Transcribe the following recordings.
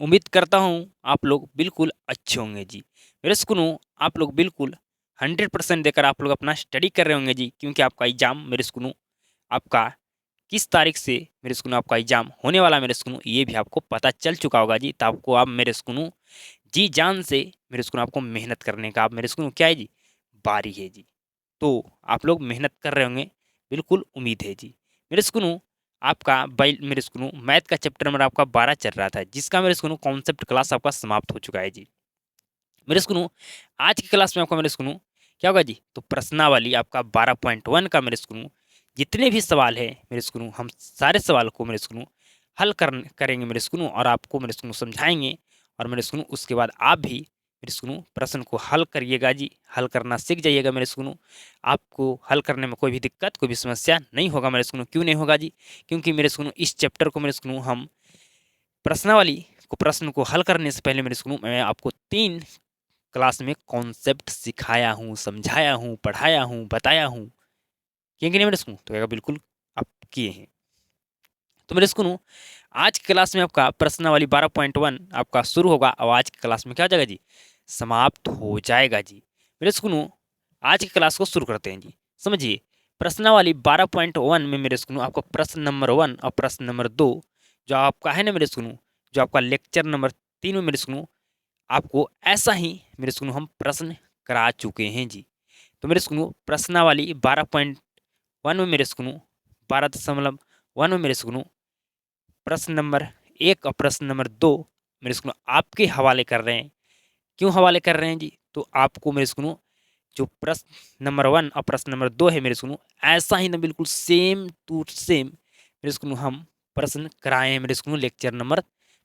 उम्मीद करता हूँ आप लोग बिल्कुल अच्छे होंगे जी। मेरे सुनो आप लोग बिल्कुल 100% देकर आप लोग अपना स्टडी कर रहे होंगे जी, क्योंकि आपका एग्ज़ाम मेरे सुनो आपका किस तारीख से मेरे सुनो आपका एग्ज़ाम होने वाला है मेरे सुनो, ये भी आपको पता चल चुका होगा जी। तो आपको आप मेरे सुनो जी जान से मेरे सुनो आपको मेहनत करने का आप मेरे सुनो क्या है जी, बारी है जी। तो आप लोग मेहनत कर रहे होंगे, बिल्कुल उम्मीद है जी। मेरे सुनो आपका बाई मेरे सुनो मैथ का चैप्टर नंबर आपका 12 चल रहा था, जिसका मेरे सुनो कॉन्सेप्ट क्लास आपका समाप्त हो चुका है जी। मेरे सुनो आज की क्लास में आपका मेरे सुनो क्या होगा जी, तो प्रश्नावली आपका 12.1 का मेरे सुनो जितने भी सवाल है मेरे सुनो हम सारे सवाल को मेरे सुनो हल करेंगे मेरे सुनो, और आपको मेरे सुनो समझाएंगे। और मेरे सुनो उसके बाद आप भी मेरे सुनो प्रश्न को हल करिएगा जी, हल करना सीख जाइएगा मेरे सुनो। आपको हल करने में कोई भी दिक्कत कोई भी समस्या नहीं होगा मेरे सुनो। क्यों नहीं होगा जी, क्योंकि मेरे सुनो इस चैप्टर को मेरे सुनो हम प्रश्नावली को प्रश्न को हल करने से पहले मेरे सुनो मैं आपको 3 क्लास में कॉन्सेप्ट सिखाया हूँ, समझाया हूँ, पढ़ाया हूँ, बताया हूँ। किए कि नहीं मेरे सुनो? तो कहेगा बिल्कुल आप किए हैं। तो मेरे सुनो आज की क्लास में आपका प्रश्नावली 12.1 आपका शुरू होगा, और आज की क्लास में क्या हो जाएगा जी, समाप्त हो जाएगा जी। मेरे सुनो आज की क्लास को शुरू करते हैं जी। समझिए प्रश्नावली 12.1 में मेरे सुनो आपको प्रश्न नंबर 1 और प्रश्न नंबर 2 जो आपका है ना मेरे सुनो, जो आपका लेक्चर नंबर 3 में मेरे सुनो आपको ऐसा ही मेरे सुनो हम प्रश्न करा चुके हैं जी। तो मेरे सुनो प्रश्नावली 12.1 में मेरे सुनो 12.1 में मेरे सुनो प्रश्न नंबर 1 और प्रश्न नंबर 2 मेरे सुनो आपके हवाले कर रहे हैं। क्यों हवाले कर रहे हैं जी, तो आपको मेरे सुनो जो प्रश्न नंबर 1 और प्रश्न नंबर 2 है मेरे सुनो ऐसा ही ना बिल्कुल सेम टू सेम मेरे सुनो हम प्रश्न कराए हैं मेरे सुनो लेक्चर नंबर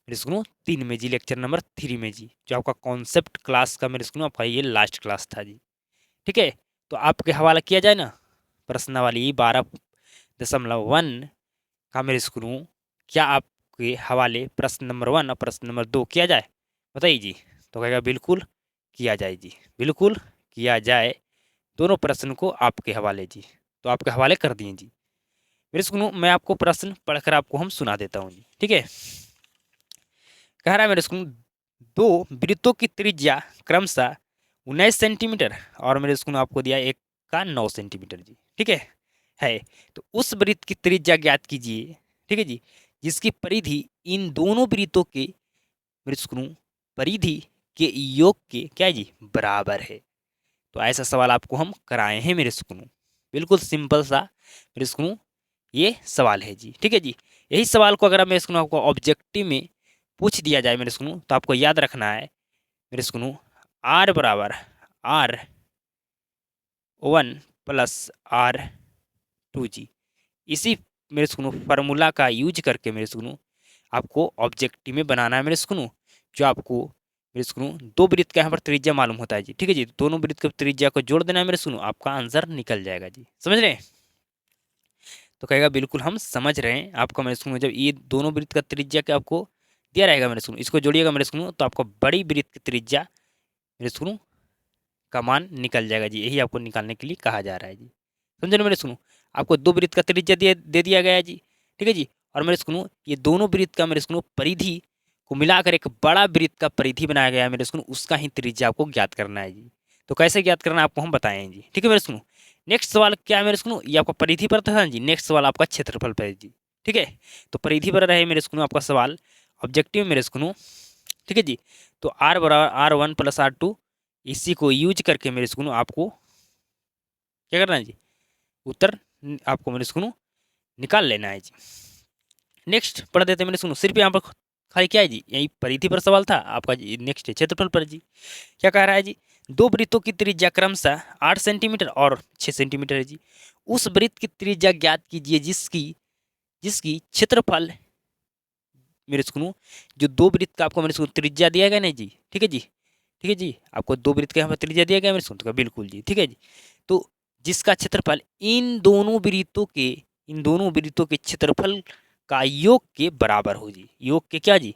मेरे सुनो 3 में जी, लेक्चर नंबर 3 में जी, जो आपका कॉन्सेप्ट क्लास का मेरे सुनो आपका ये लास्ट क्लास था जी। ठीक है, तो आपके हवाला किया जाए ना प्रश्नावली 12.1 का मेरे सुनो क्या आपके हवाले प्रश्न नंबर 1 और प्रश्न नंबर 2 किया जाए, बताइए जी। तो कहेगा बिल्कुल किया जाए जी, बिल्कुल किया जाए। दोनों प्रश्न को आपके हवाले जी, तो आपके हवाले कर दिए जी। मेरे सुनो मैं आपको प्रश्न पढ़कर आपको हम सुना देता हूँ जी। ठीक है, कह रहा है मेरे सुनो दो वृत्तों की त्रिज्या क्रमशः 19 सेंटीमीटर और मेरे सुनो आपको दिया एक का 9 सेंटीमीटर जी। ठीक है तो उस वृत्त की त्रिज्या ज्ञात कीजिए। ठीक है जी, जिसकी परिधि इन दोनों वृत्तों के मेरे सुनो परिधि के योग के क्या है जी, बराबर है। तो ऐसा सवाल आपको हम कराए हैं मेरे सुकनू, बिल्कुल सिंपल सा मेरे सुकनू ये सवाल है जी। ठीक है जी, यही सवाल को अगर मेरे सुकनू आपको ऑब्जेक्टिव में पूछ दिया जाए मेरे सुकनू, तो आपको याद रखना है मेरे सुकनू आर बराबर R1 प्लस R2 जी। इसी मेरे सुकनू फार्मूला का यूज करके मेरे सुकनू आपको ऑब्जेक्टिव में बनाना है मेरे सुकनू, जो आपको मेरे सुनो दो वृत्त का यहाँ पर त्रिज्या मालूम होता है जी। ठीक है जी, दोनों वृत्त की त्रिज्या को जोड़ देना है मेरे सुनो, आपका आंसर निकल जाएगा जी। समझ रहे हैं? तो कहेगा बिल्कुल हम समझ रहे हैं। आपका मेरे सुनो जब ये दोनों वृत्त का त्रिज्या क्या आपको दिया रहेगा मेरे सुनो, इसको जोड़िएगा मेरे सुनो, तो आपको बड़ी वृत्त की त्रिज्या मेरे सुनो का मान निकल जाएगा जी। यही आपको निकालने के लिए कहा जा रहा है जी। समझे ना मेरे सुनो, आपको दो वृत्त का त्रिज्या दे दिया गया है जी। ठीक है जी, और मेरे सुनो ये दोनों वृत्त का मेरे सुनो परिधि को मिलाकर एक बड़ा वृत्त का परिधि बनाया गया है मेरे सुनो, उसका ही त्रिज्या आपको ज्ञात करना है जी। तो कैसे ज्ञात करना है आपको हम बताएं जी। ठीक है मेरे सुनो, नेक्स्ट सवाल क्या है मेरे सुनो, ये आपका परिधि पर था जी। नेक्स्ट सवाल आपका क्षेत्रफल पर है जी। ठीक है, तो परिधि पर रहे मेरे सुनो आपका सवाल ऑब्जेक्टिव मेरे सुनो। ठीक है जी, तो आर बराबर R1 प्लस R2 इसी को यूज करके मेरे सुनो आपको क्या करना है जी, उत्तर आपको मेरे सुनो निकाल लेना है जी। नेक्स्ट पढ़ देते हैं मेरे सुनो, सिर्फ यहाँ पर खाली क्या है जी, यही परिधि पर सवाल था आपका जी। नेक्स्ट है क्षेत्रफल पर जी। क्या कह रहा है जी, दो वृत्तों की त्रिज्या क्रमशः 8 सेंटीमीटर और 6 सेंटीमीटर है जी। उस वृत्त की त्रिज्या ज्ञात कीजिए जिसकी जिसकी क्षेत्रफल मेरे सुनो जो दो वृत्त का आपको मेरे सुनो त्रिज्या दिया गया ना जी। ठीक है जी, ठीक है जी, आपको दो वृत्त का यहाँ पर त्रिज्या दिया गया मेरे सुनो, तो बिल्कुल जी। ठीक है जी, तो जिसका क्षेत्रफल इन दोनों वृत्तों के क्षेत्रफल का योग के बराबर हो जी। योग के क्या जी,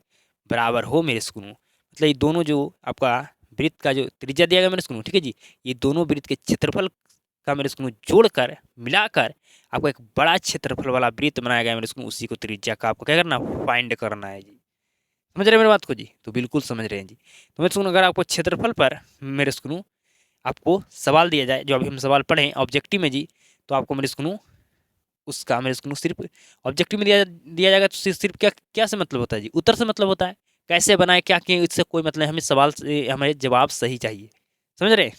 बराबर हो मेरे सुनो, मतलब ये दोनों जो आपका वृत्त का जो त्रिज्या दिया गया मेरे सुनो, ठीक है जी, ये दोनों वृत्त के क्षेत्रफल का मेरे सुनो जोड़कर मिलाकर आपको एक बड़ा क्षेत्रफल वाला वृत्त बनाया गया मेरे सुनो, उसी को त्रिज्या का आपको क्या करना फाइंड करना है जी। समझ रहे हैं मेरी बात को जी? तो बिल्कुल समझ रहे हैं जी। तो मेरे सुनो, अगर आपको क्षेत्रफल पर मेरे सुनो आपको सवाल दिया जाए, जो अभी हम सवाल पढ़े ऑब्जेक्टिव में जी, तो आपको मेरे सुनो उसका मेरे सुनो सिर्फ ऑब्जेक्टिव में दिया दिया जाएगा, तो सिर्फ क्या क्या से मतलब होता है जी? उत्तर से मतलब होता है। कैसे बनाए, क्या किए, इससे कोई मतलब, हमें सवाल से हमें जवाब सही चाहिए। समझ रहे?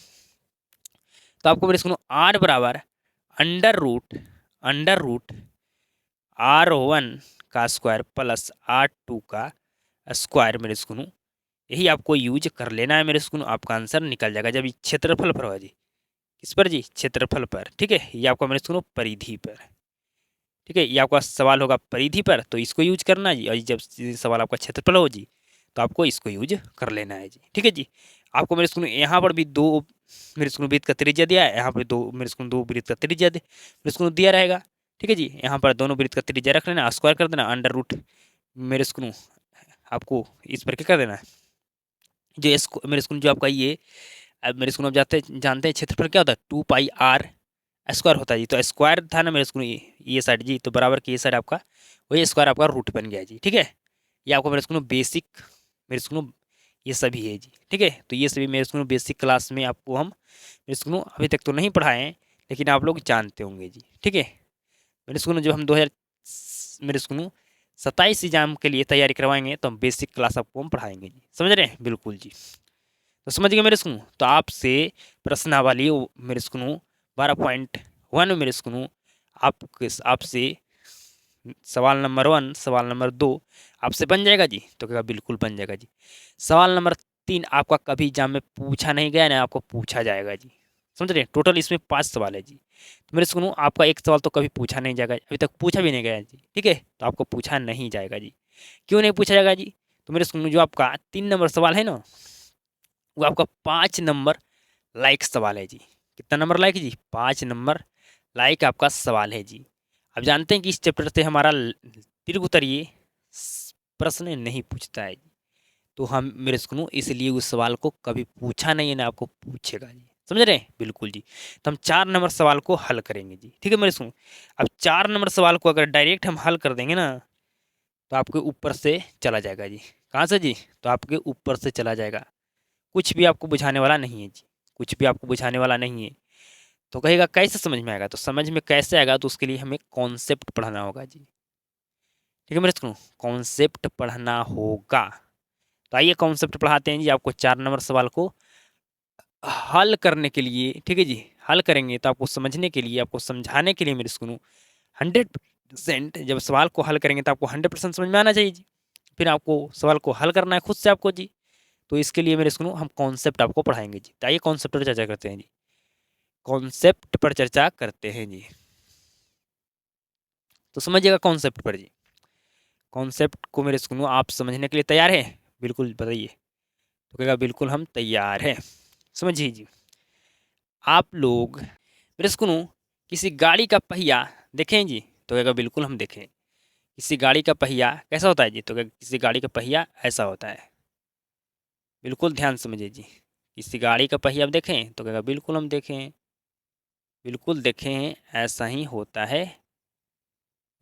तो आपको मेरे सुनो आर बराबर अंडर रूट R1 का स्क्वायर प्लस R2 का स्क्वायर मेरे सुनो, यही आपको यूज कर लेना है मेरे सुनो। आपका आंसर निकल जाएगा जब ये क्षेत्रफल पर होगा जी। किस पर जी? क्षेत्रफल पर। ठीक है, ये आपका मेरे सुनो परिधि पर। ठीक है, ये आपका सवाल होगा परिधि पर, तो इसको यूज करना है जी। और जब सवाल आपका क्षेत्रफल हो जी, तो आपको इसको यूज कर लेना है जी। ठीक है जी। आपको मेरे सुनो यहाँ पर भी दो मेरे सुनो वृत्त का त्रिज्या दिया है, यहाँ पर दो मेरे सुनो दो वृत्त का त्रिज्या मेरे सुनो दिया रहेगा। ठीक है जी, यहाँ पर दोनों वृत्त का त्रिज्या रख लेना, स्क्वायर कर देना, अंडर रूट मेरे सुनो आपको इस पर क्या कर देना है, जो इसको मेरे सुनो जो आपका ये अब मेरे सुनो आप जानते हैं क्षेत्रफल क्या होता है, 2 पाई r स्क्वायर होता है जी। तो स्क्वायर था ना मेरे स्कूल, ये साइड जी, तो बराबर की ये साइड आपका वही स्क्वायर आपका रूट बन गया जी। ठीक है, ये आपको मेरे स्कूल बेसिक मेरे स्कूल ये सभी है जी। ठीक है, तो ये सभी मेरे स्कूल बेसिक क्लास में आपको हम मेरे स्कूल अभी तक तो नहीं पढ़ाए हैं, लेकिन आप लोग जानते होंगे जी। ठीक है, मेरे स्कूल जब हम 2000 मेरे स्कूल 27 एग्जाम के लिए तैयारी करवाएंगे, तो हम बेसिक क्लास आपको हम पढ़ाएंगे जी। समझ रहे हैं? बिल्कुल जी। तो समझ गए मेरे स्कूल? तो आपसे प्रश्नावली मेरे स्कूल 12.1 मेरे स्कूल आपसे सवाल नंबर 1 सवाल नंबर 2 आपसे बन जाएगा जी। तो क्या बिल्कुल बन जाएगा जी। सवाल नंबर 3 आपका कभी एग्जाम में पूछा नहीं गया ना, आपको पूछा जाएगा जी। समझ रहे हैं? टोटल इसमें 5 सवाल है जी। तो मेरे सुनो आपका एक सवाल तो कभी पूछा नहीं जाएगा, अभी तक पूछा भी नहीं गया जी। ठीक है, तो आपको पूछा नहीं जाएगा जी। क्यों नहीं पूछा जाएगा जी? तो मेरे सुनो जो आपका 3 नंबर सवाल है ना, वो आपका 5 नंबर लाइक सवाल है जी। कितना नंबर लाइक जी? 5 नंबर लाइक आपका सवाल है जी। अब जानते हैं कि इस चैप्टर से हमारा दीर्घ उत्तरीय प्रश्न नहीं पूछता है जी। तो हम मेरे सुनो इसलिए उस सवाल को कभी पूछा नहीं है ना आपको पूछेगा जी। समझ रहे हैं? बिल्कुल जी। तो हम 4 नंबर सवाल को हल करेंगे जी। ठीक है मेरे सुनो, अब 4 नंबर सवाल को अगर डायरेक्ट हम हल कर देंगे ना, तो आपके ऊपर से चला जाएगा जी। कहाँ से जी? तो आपके ऊपर से चला जाएगा, कुछ भी आपको बुझाने वाला नहीं है जी। कुछ भी आपको बुझाने वाला नहीं है। तो कहेगा कैसे समझ में आएगा? तो समझ में कैसे आएगा, तो उसके लिए हमें कॉन्सेप्ट पढ़ना होगा जी। ठीक है मेरे सुनो, कॉन्सेप्ट पढ़ना होगा। तो आइए कॉन्सेप्ट पढ़ाते हैं जी आपको 4 नंबर सवाल को हल करने के लिए। ठीक है जी, हल करेंगे तो आपको समझने के लिए, आपको समझाने के लिए मेरे सुनो 100% जब सवाल को हल करेंगे तो आपको 100% समझ में आना चाहिए जी। फिर आपको सवाल को हल करना है खुद से आपको जी। तो इसके लिए मेरे सुनो हम कॉन्सेप्ट आपको पढ़ाएंगे जी। तो आइए कॉन्सेप्ट पर चर्चा करते हैं जी। कॉन्सेप्ट पर चर्चा करते हैं जी। तो समझिएगा कॉन्सेप्ट पर जी। कॉन्सेप्ट को मेरे सुनो आप समझने के लिए तैयार हैं? बिल्कुल बताइए। तो कहेगा बिल्कुल हम तैयार हैं। समझिए जी, आप लोग मेरे सुनो किसी गाड़ी का पहिया देखें जी? तो कहेगा बिल्कुल हम देखें। किसी गाड़ी का पहिया कैसा होता है जी? तो कहेगा किसी गाड़ी का पहिया ऐसा होता है। बिल्कुल ध्यान से समझिए जी। किसी गाड़ी का पहिया आप देखें? तो कहेगा बिल्कुल हम देखें। बिल्कुल देखें, ऐसा ही होता है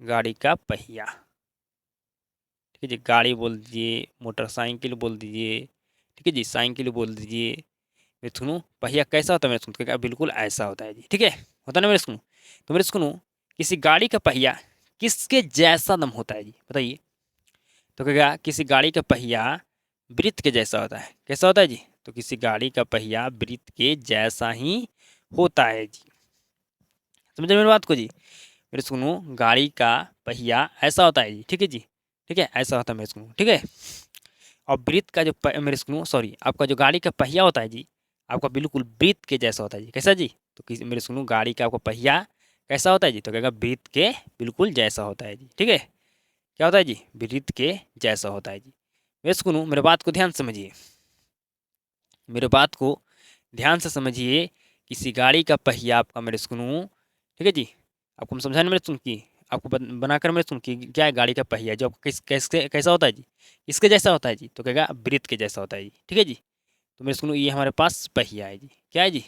गाड़ी का पहिया। ठीक है जी, गाड़ी बोल दीजिए, मोटरसाइकिल बोल दीजिए, ठीक है जी, साइकिल बोल दीजिए। मेरे सुनो पहिया कैसा होता है? मेरे सुनो क्या बिल्कुल ऐसा होता है जी। ठीक है, होता है ना मेरे सुनो? तो मेरे सुनो किसी गाड़ी का पहिया किसके जैसा दम होता है जी? बताइए। तो क्या किसी गाड़ी का पहिया वृत्त के जैसा होता है। कैसा होता है जी? तो किसी गाड़ी का पहिया वृत्त के जैसा ही होता है जी। समझे मेरी बात को जी? मेरे सुनो गाड़ी का पहिया ऐसा होता है जी। ठीक है जी, ठीक है, ऐसा होता है मेरे सुनो। ठीक है, और वृत्त का जो मेरे सुनो सॉरी आपका जो गाड़ी का पहिया होता है जी, आपका बिल्कुल वृत्त के जैसा होता है जी। कैसा जी? तो किसी मेरे सुनो गाड़ी का आपका पहिया कैसा होता है जी? तो कहेगा वृत्त के बिल्कुल जैसा होता है जी। ठीक है, क्या होता है जी? वृत्त के जैसा होता है जी। मेरे सुनो मेरे बात को ध्यान से समझिए, मेरे बात को ध्यान से समझिए। किसी गाड़ी का पहिया आपका मेरे सुनो, ठीक है जी, आपको हम समझाने मेरे सुन की आपको बनाकर मेरे सुन की क्या है गाड़ी का पहिया जो आपका कैसे कैसा होता है जी? इसके जैसा होता है जी। तो कहेगा वृत्त के जैसा होता है जी। ठीक है जी, तो मेरे सुनो ये हमारे पास पहिया है जी। क्या है जी?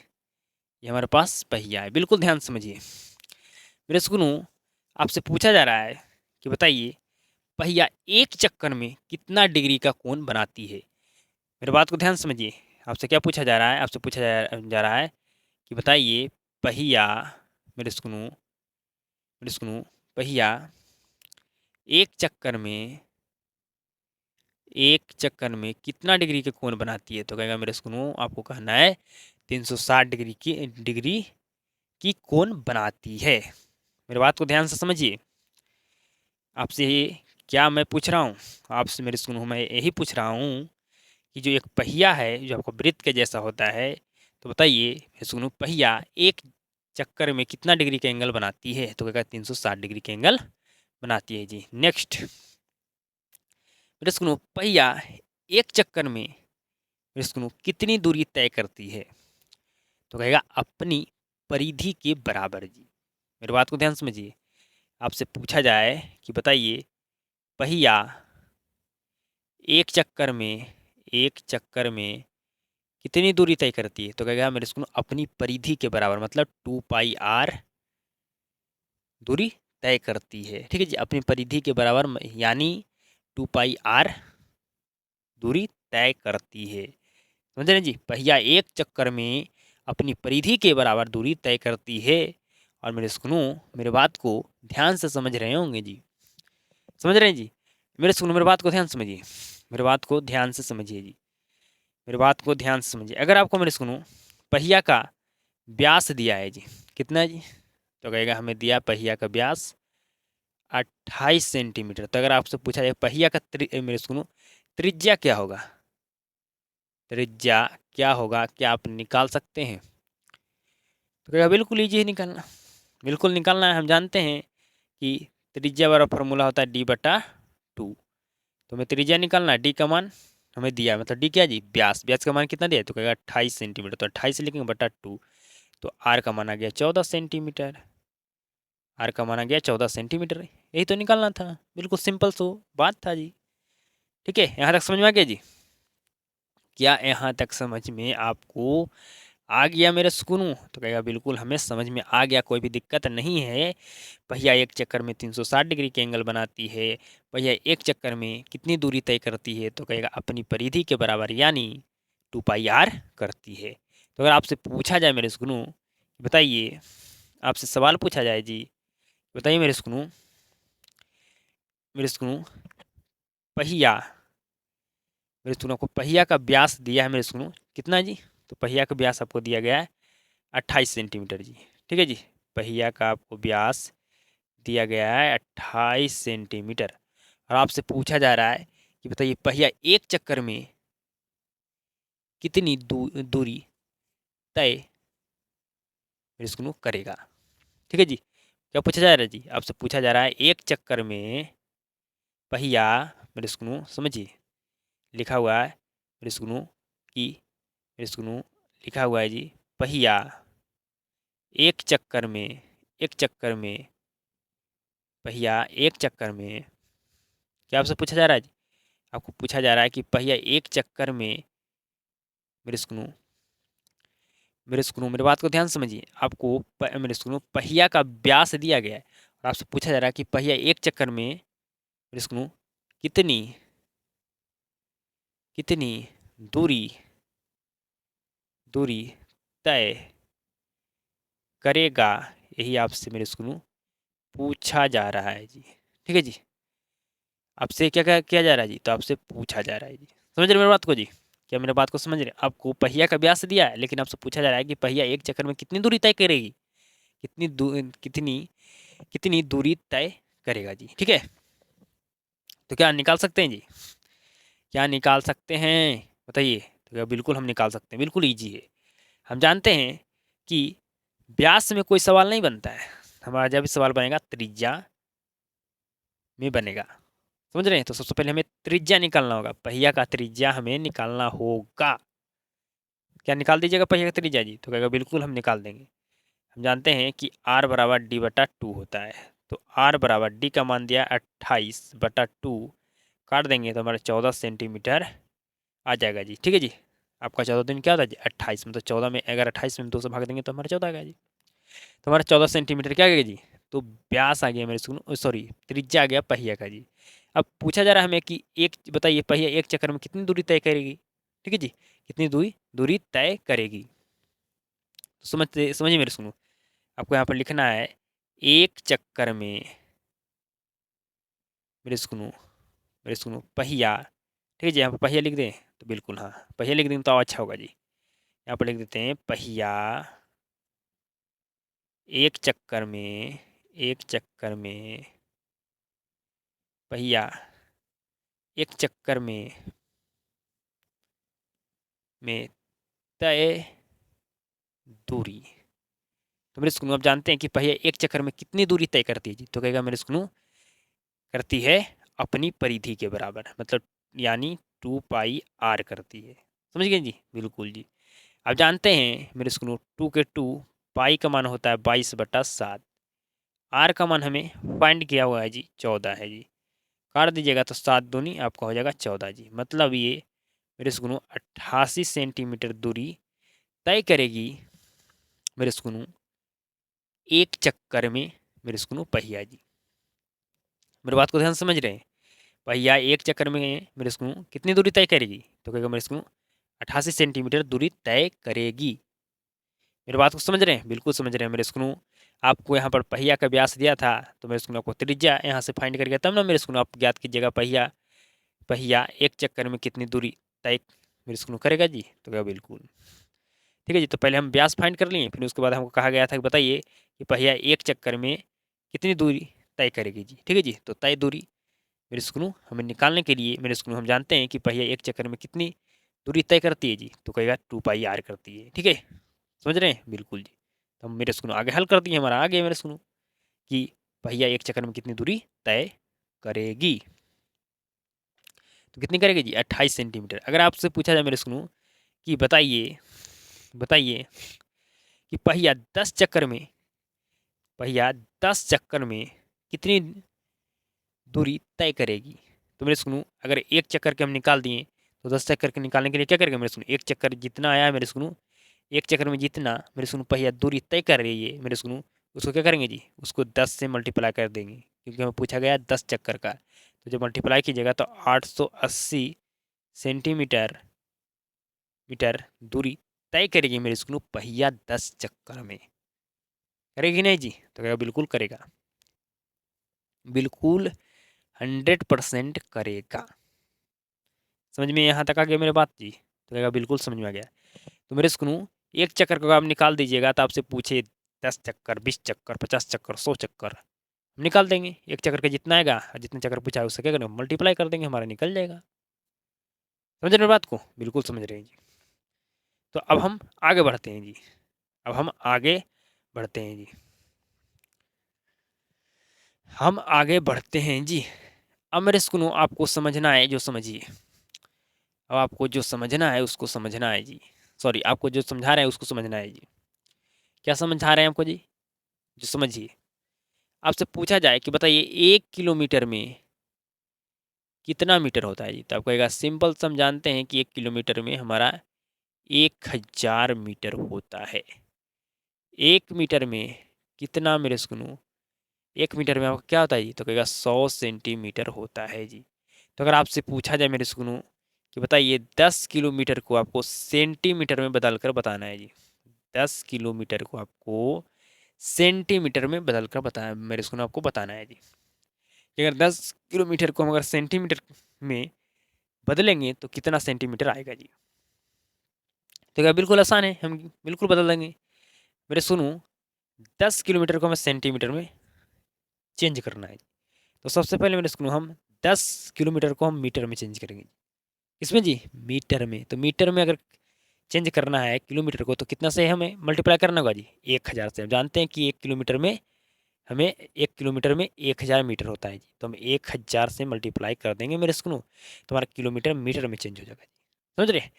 ये हमारे पास पहिया है। बिल्कुल ध्यान से समझिए। मेरे सुनो आपसे पूछा जा रहा है कि बताइए पहिया एक चक्कर में कितना डिग्री का कोण बनाती है। मेरे बात को ध्यान से समझिए। आपसे क्या पूछा जा रहा है? आपसे पूछा जा रहा है कि बताइए पहिया, मेरे सुनो, पहिया एक चक्कर में कितना डिग्री के कोण बनाती है? तो कहेगा मेरे सुनो, आपको कहना है 360 डिग्री की कोण बनाती है। मेरे बात को ध्यान से समझिए। आपसे क्या मैं पूछ रहा हूँ? आपसे मेरे सुनो, मैं यही पूछ रहा हूँ कि जो एक पहिया है जो आपको वृत्त के जैसा होता है, तो बताइए मेरे सुनो, पहिया एक चक्कर में कितना डिग्री का एंगल बनाती है? तो कहेगा 360 डिग्री का एंगल बनाती है जी। नेक्स्ट, मेरे सुनो, पहिया एक चक्कर में मेरे सुनो कितनी दूरी तय करती है? तो कहेगा अपनी परिधि के बराबर जी। मेरी बात को ध्यान से समझिए। आपसे पूछा जाए कि बताइए पहिया एक चक्कर में कितनी दूरी तय करती है? तो कहेगा मेरे सुनो अपनी परिधि के बराबर, मतलब 2πr दूरी तय करती है। ठीक है जी, अपनी परिधि के बराबर यानी 2πr दूरी तय करती है। समझ रहे जी? पहिया एक चक्कर में अपनी परिधि के बराबर दूरी तय करती है। और मेरे सुनो, मेरे बात को ध्यान से समझ रहे होंगे जी। समझ रहे हैं जी? मेरे सुनो, मेरे बात को ध्यान से समझिए। मेरे बात को ध्यान से समझिए जी। मेरे बात को ध्यान से समझिए। अगर आपको मेरे सुनो पहिया का व्यास दिया है जी, कितना है जी? तो कहेगा हमें दिया पहिया का व्यास 28 सेंटीमीटर। तो अगर आपसे पूछा जाए पहिया का मेरे सुनो त्रिज्या क्या होगा? त्रिज्या क्या होगा, क्या आप निकाल सकते हैं? तो कहेगा बिल्कुल ईजी है निकालना, बिल्कुल निकालना है। हम जानते हैं कि त्रिज्या वाला फॉर्मूला होता है d/2। तो हमें त्रिज्या निकालना है, डी का मान हमें दिया है, मतलब डी क्या जी? व्यास। व्यास का मान कितना दिया है? तो कहेगा 28 सेंटीमीटर। तो 28 लिखेंगे बटा 2। तो आर का मान आ गया 14 सेंटीमीटर। आर का मान आ गया 14 सेंटीमीटर। यही तो निकालना था, बिल्कुल सिंपल सो बात था जी। ठीक है, यहाँ तक समझ में आ गया जी? क्या यहाँ तक समझ में आपको आ गया मेरे सुकूनू? तो कहेगा बिल्कुल हमें समझ में आ गया, कोई भी दिक्कत नहीं है। पहिया एक चक्कर में 360 डिग्री के एंगल बनाती है। पहिया एक चक्कर में कितनी दूरी तय करती है? तो कहेगा अपनी परिधि के बराबर यानी 2πr करती है। तो अगर आपसे पूछा जाए मेरे सुकूनू, बताइए, आपसे सवाल पूछा जाए जी, बताइए मेरे सुकूनू पहिया, मेरे सुकूनू आपको पहिया का व्यास दिया है मेरे सुकूनू कितना जी? तो पहिया का व्यास आपको दिया गया है 28 सेंटीमीटर जी। ठीक है जी, पहिया का आपको व्यास दिया गया है 28 सेंटीमीटर। और आपसे पूछा जा रहा है कि बताइए पहिया एक चक्कर में कितनी दूरी तय इसको करेगा? ठीक है जी, क्या पूछा जा रहा है जी? आपसे पूछा जा रहा है एक चक्कर में पहिया, मेरे सुनो समझिए, लिखा हुआ है मेरे सुनो कि मेरे सुनो लिखा हुआ है जी, पहिया एक चक्कर में पहिया एक चक्कर में, क्या आपसे पूछा जा रहा है जी? आपको पूछा जा रहा है कि पहिया एक चक्कर में मेरे सुनो मेरे बात को ध्यान समझिए। आपको मेरे सुनो पहिया का व्यास दिया गया है और आपसे पूछा जा रहा है कि पहिया एक चक्कर में मेरे सुनो कितनी कितनी दूरी दूरी तय करेगा, यही आपसे मेरे सुनो पूछा जा रहा है जी। ठीक है जी, आपसे क्या क्या किया जा रहा है जी? तो आपसे पूछा जा रहा है जी। समझ रहे मेरी बात को जी? क्या मेरे बात को समझ रहे? आपको पहिया का व्यास दिया है, लेकिन आपसे पूछा जा रहा है कि पहिया एक चक्कर में कितनी दूरी तय करेगी, कितनी कितनी दूरी तय करेगा जी। ठीक है, तो क्या निकाल सकते हैं जी? क्या निकाल सकते हैं बताइए? तो क्या बिल्कुल हम निकाल सकते हैं, बिल्कुल ईजी है। हम जानते हैं कि व्यास में कोई सवाल नहीं बनता है, हमारा जब भी सवाल बनेगा त्रिज्या में बनेगा। समझ रहे हैं? तो सबसे पहले हमें त्रिज्या निकालना होगा, पहिया का त्रिज्या हमें निकालना होगा। क्या निकाल दीजिएगा पहिया का त्रिज्या जी? तो कहेगा बिल्कुल हम निकाल देंगे। हम जानते हैं कि r/d/2 होता है। तो r बराबर d का मान दिया 28/2, काट देंगे तो हमारा 14 सेंटीमीटर आ जाएगा जी। ठीक है जी, आपका 14 दिन क्या होता है जी? 28, मतलब 14 में अगर 28 में 2 से भाग देंगे तो हमारा 14 आ गया जी। तो हमारा 14 सेंटीमीटर क्या आ गया जी? तो व्यास आ गया मेरे सुनो, सॉरी त्रिज्या आ गया पहिया का जी। अब पूछा जा रहा है हमें कि एक बताइए पहिया एक चक्कर में कितनी दूरी तय करेगी। ठीक है जी, कितनी दूरी दूरी तय करेगी। तो समझिए मेरे सुनो, आपको यहाँ पर लिखना है एक चक्कर में, मेरे सुनो पहिया। ठीक है जी, यहाँ पर पहिया लिख दें तो बिल्कुल, हाँ पहिया लिख दें तो और अच्छा होगा जी। यहाँ पर लिख देते हैं पहिया एक चक्कर में, एक चक्कर में, पहिया एक चक्कर में तय दूरी। तो मेरे सुनो, आप जानते हैं कि पहिया एक चक्कर में कितनी दूरी तय करती है जी। तो कहेगा मेरे सुनो, करती है अपनी परिधि के बराबर, मतलब यानी 2 पाई r करती है। समझ गए जी, बिल्कुल जी। अब जानते हैं मेरे सुनो 2 के 2 पाई का मान होता है 22/7। r का मान हमें फाइंड किया हुआ है जी 14 है जी। काट दीजिएगा तो 7 दूनी आपका हो जाएगा 14 जी। मतलब ये मेरे सुनो 88 सेंटीमीटर दूरी तय करेगी मेरे सुनो एक चक्कर में, मेरे सुनो पहिया जी। मेरी बात को ध्यान से समझ रहे हैं। पहिया एक चक्कर में मेरे सुनो कितनी दूरी तय करेगी। तो कहेगा मेरे सुनो 88 सेंटीमीटर दूरी तय करेगी। मेरी बात को समझ रहे हैं, बिल्कुल समझ रहे हैं मेरे सुनो। आपको यहाँ पर पहिया का व्यास दिया था तो मेरे सुनो आपको त्रिज्या यहाँ से फाइंड करके तब ना मेरे सुनो आप ज्ञात कीजिएगा पहिया पहिया एक चक्कर में कितनी दूरी तय मेरे सुनो करेगा जी। तो क्या बिल्कुल ठीक है जी। तो पहले हम व्यास फाइंड कर लिए, फिर उसके बाद हमको कहा गया था कि बताइए कि पहिया एक चक्कर में कितनी दूरी तय करेगी जी। ठीक है जी। तो तय दूरी मेरे सुनो हमें निकालने के लिए मेरे सुनो हम जानते हैं कि पहिया एक चक्कर में कितनी दूरी तय करती है जी। तो कहेगा 2 पाई r करती है। ठीक है, समझ रहे हैं, बिल्कुल जी। तो हम मेरे सुनो आगे हल कर दिए, हमारा आ गया मेरे सुनो कि पहिया एक चक्कर में कितनी दूरी तय करेगी। तो कितनी करेगी जी 28 सेंटीमीटर। अगर आपसे पूछा जाए मेरे सुनो कि बताइए बताइए कि पहिया 10 चक्कर में, पहिया 10 चक्कर में कितनी दूरी तय करेगी। तो मेरे सुनो अगर एक चक्कर के हम निकाल दिए तो 10 चक्कर के निकालने के लिए क्या करेंगे मेरे सुनो, एक चक्कर जितना आया है मेरे सुनो, एक चक्कर में जितना मेरे सुनो पहिया दूरी तय कर रही है मेरे सुनो, उसको क्या करेंगे जी, उसको 10 से मल्टीप्लाई कर देंगे क्योंकि हमें पूछा गया 10 चक्कर का। तो जब मल्टीप्लाई कीजिएगा तो 880 सेंटीमीटर मीटर दूरी तय करेगी मेरे सुनो पहिया 10 चक्कर में। करेगी नहीं जी। तो कहेगा बिल्कुल करेगा, बिल्कुल 100% करेगा। समझ में यहाँ तक आ गया मेरे बात जी। तो कहेगा बिल्कुल समझ में आ गया। तो मेरे सुनो एक चक्कर को आप निकाल दीजिएगा तो आपसे पूछे 10 चक्कर 20 चक्कर 50 चक्कर 100 चक्कर, हम निकाल देंगे। एक चक्कर का जितना आएगा जितने चक्कर पूछा है उससे क्या करेंगे मल्टीप्लाई कर देंगे, हमारा निकल जाएगा। समझ रहे मेरी बात को, बिल्कुल समझ रहे हैं जी। तो अब हम आगे बढ़ते हैं जी, अब हम आगे बढ़ते हैं जी, हम आगे बढ़ते हैं जी। अब मेरे सुनो आपको समझना है जो समझिए, अब आपको जो समझना है उसको समझना है जी। सॉरी, आपको जो समझा रहे हैं उसको समझना है जी। क्या समझा रहे हैं आपको जी, जो समझिए। आपसे पूछा जाए कि बताइए 1 किलोमीटर में कितना मीटर होता है जी। तो आप कहेगा सिंपल से हम जानते हैं कि 1 किलोमीटर में हमारा 1000 मीटर होता है। 1 मीटर में कितना मेरे सुनो, 1 मीटर में आपका क्या होता है जी। तो कहेगा 100 सेंटीमीटर होता है जी। तो अगर आपसे पूछा जाए मेरे सुनो कि बताइए 10 किलोमीटर को आपको सेंटीमीटर में बदल कर बताना है जी। 10 किलोमीटर को आपको सेंटीमीटर में बदल कर बताना मेरे सुनो आपको बताना है जी। कि अगर 10 किलोमीटर को हम अगर सेंटीमीटर में बदलेंगे तो कितना सेंटीमीटर आएगा जी। तो क्या बिल्कुल आसान है, हम बिल्कुल बदल देंगे। मेरे सुनो 10 किलोमीटर को हमें सेंटीमीटर में चेंज करना है। तो सबसे पहले मेरे सुनो हम 10 किलोमीटर को हम मीटर में चेंज करेंगे। इसमें जी मीटर में, तो मीटर में अगर चेंज करना है किलोमीटर को तो कितना से हमें मल्टीप्लाई करना होगा जी 1000 से। हम जानते हैं कि 1 किलोमीटर में हमें 1 किलोमीटर में 1000 मीटर होता है जी। तो हम 1000 से मल्टीप्लाई कर देंगे मेरे सुनो, तो हमारा किलोमीटर मीटर में चेंज हो जाएगा जी। समझ रहे।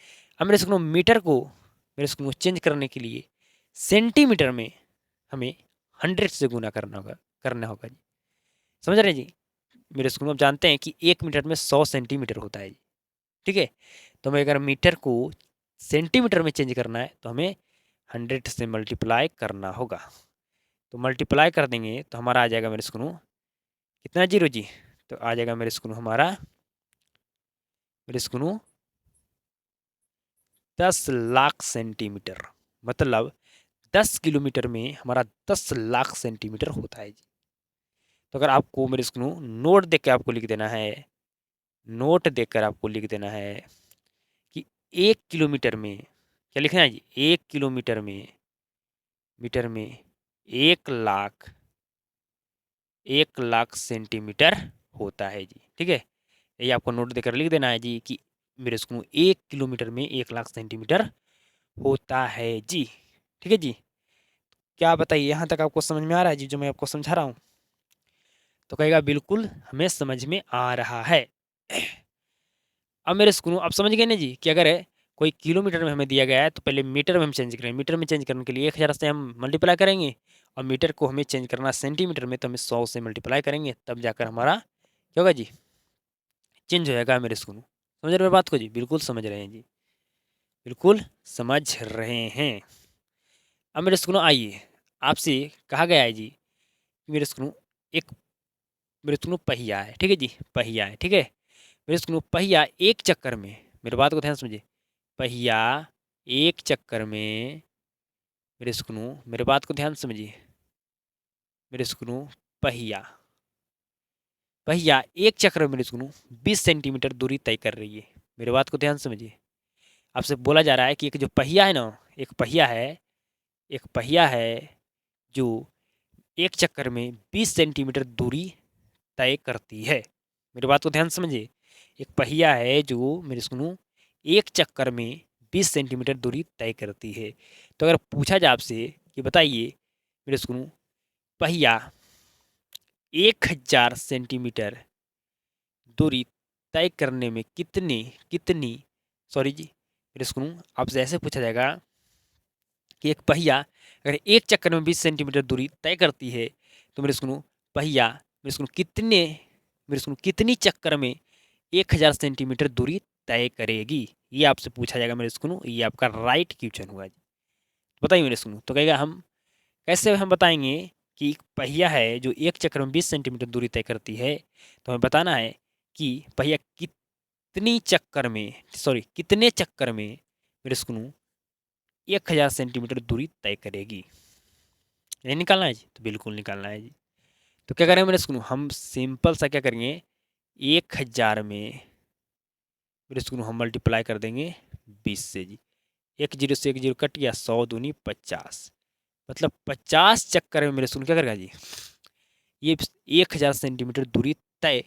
अब मेरे सुनो मीटर को मेरे सुनो चेंज करने के लिए सेंटीमीटर में हमें 100 से गुना करना होगा जी। समझ रहे जी। मेरे सुनो आप जानते हैं कि 1 मीटर में 100 सेंटीमीटर होता है जी। ठीक है। तो हमें अगर मीटर को सेंटीमीटर में चेंज करना है तो हमें 100 से मल्टीप्लाई करना होगा। तो मल्टीप्लाई कर देंगे तो हमारा आ जाएगा मेरे सुनो कितना जीरो जी तो आ जाएगा मेरे स्कूल हमारा, मेरे स्कूल 10 लाख सेंटीमीटर, मतलब 10 किलोमीटर में हमारा 10 लाख सेंटीमीटर होता है जी। तो अगर आपको मेरे स्कूल नोट देख के आपको लिख देना है, नोट देखकर आपको लिख देना है कि 1 किलोमीटर में क्या लिखना है जी, 1 किलोमीटर में, मीटर में 1 लाख, 1 लाख सेंटीमीटर होता है जी। ठीक है, ये आपको नोट देकर लिख देना है जी कि मेरे स्कूल 1 किलोमीटर में 1 लाख सेंटीमीटर होता है जी। ठीक है जी, क्या बताइए यहाँ तक आपको समझ में आ रहा है जी जो मैं आपको समझा रहा हूँ? तो कहेगा बिल्कुल हमें समझ में आ रहा है। अब मेरे स्कूल आप समझ गए ना जी कि अगर है कोई किलोमीटर में हमें दिया गया है तो पहले मीटर में हम चेंज करेंगे, मीटर में चेंज करने के लिए 1000 से हम मल्टीप्लाई करेंगे, और मीटर को हमें चेंज करना सेंटीमीटर में तो हमें 100 से मल्टीप्लाई करेंगे, तब जाकर हमारा क्या होगा जी, चेंज हो जाएगा मेरे स्कूल। समझ रहे हो बात को जी? बिल्कुल समझ रहे हैं जी, बिल्कुल समझ रहे हैं। अब मेरे स्कूल आइए, आपसे कहा गया है जी कि मेरे स्कूल एक, मेरे स्कूल पहिया है, ठीक है जी, पहिया है, ठीक है। मेरे स्कूल पहिया एक चक्कर में, मेरे बात को ध्यान से समझिए, पहिया एक चक्कर में, मेरे स्कूल, मेरे बात को ध्यान से समझिए, मेरे स्कूल पहिया, पहिया एक चक्कर में मेरे स्कूल 20 सेंटीमीटर दूरी तय कर रही है। मेरे बात को ध्यान से समझिए, आपसे बोला जा रहा है कि एक जो पहिया है ना, एक पहिया है, एक पहिया है जो एक चक्कर में 20 सेंटीमीटर दूरी तय करती है। मेरी बात को ध्यान से समझिए, एक पहिया है जो मेरे सुनो एक चक्कर में 20 सेंटीमीटर दूरी तय करती है। तो अगर पूछा जाए आपसे कि बताइए मेरे सुनो, पहिया 1000 सेंटीमीटर दूरी तय करने में कितनी कितनी सॉरी जी, मेरे सुनो आपसे ऐसे पूछा जाएगा कि एक पहिया अगर एक चक्कर में 20 सेंटीमीटर दूरी तय करती है तो मेरे सुनो पहिया, मेरे सुनो कितने, मेरे सुनो कितनी चक्कर में 1000 सेंटीमीटर दूरी तय करेगी, ये आपसे पूछा जाएगा मेरे सुनो। ये आपका राइट क्वेश्चन हुआ जी। बताइए मेरे सुनो, तो कहेगा हम कैसे हम बताएंगे कि एक पहिया है जो एक चक्कर में 20 सेंटीमीटर दूरी तय करती है, तो हमें बताना है कि पहिया कितनी चक्कर में, सॉरी कितने चक्कर में मेरे सुनो 1000 सेंटीमीटर दूरी तय करेगी, ये निकालना है जी। तो बिल्कुल निकालना है जी। तो क्या करेंगे मेरे सुनो, हम सिंपल सा क्या करेंगे, 1000 में मेरे स्कूल हम मल्टीप्लाई कर देंगे 20 से जी, एक जीरो से एक जीरो कट गया, 100 दूनी 50, मतलब 50 चक्कर में मेरे स्कूल क्या करेगा जी, ये 1000 सेंटीमीटर दूरी तय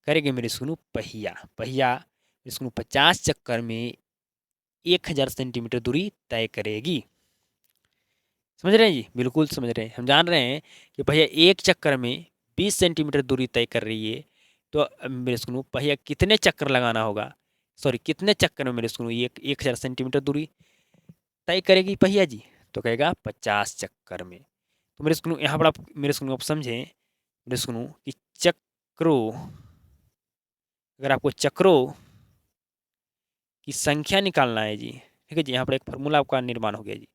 करेंगे मेरे स्कूल पहिया, पहिया मेरे स्कूल 50 चक्कर में 1000 सेंटीमीटर दूरी तय करेगी। समझ रहे हैं जी? बिल्कुल समझ रहे हैं। हम जान रहे हैं कि पहिया एक चक्कर में 20 सेंटीमीटर दूरी तय कर रही है, तो मेरे सुनो पहिया कितने चक्कर लगाना होगा, सॉरी कितने चक्कर में मेरे सुनो ये 1000 सेंटीमीटर दूरी तय करेगी पहिया जी, तो कहेगा 50 चक्कर में। तो मेरे सुनो यहाँ पर आप मेरे सुनो आप समझें मेरे सुनो कि चक्रों, अगर आपको चक्रों की संख्या निकालना है जी, ठीक है जी, यहाँ पर एक फार्मूला आपका निर्माण हो गया जी।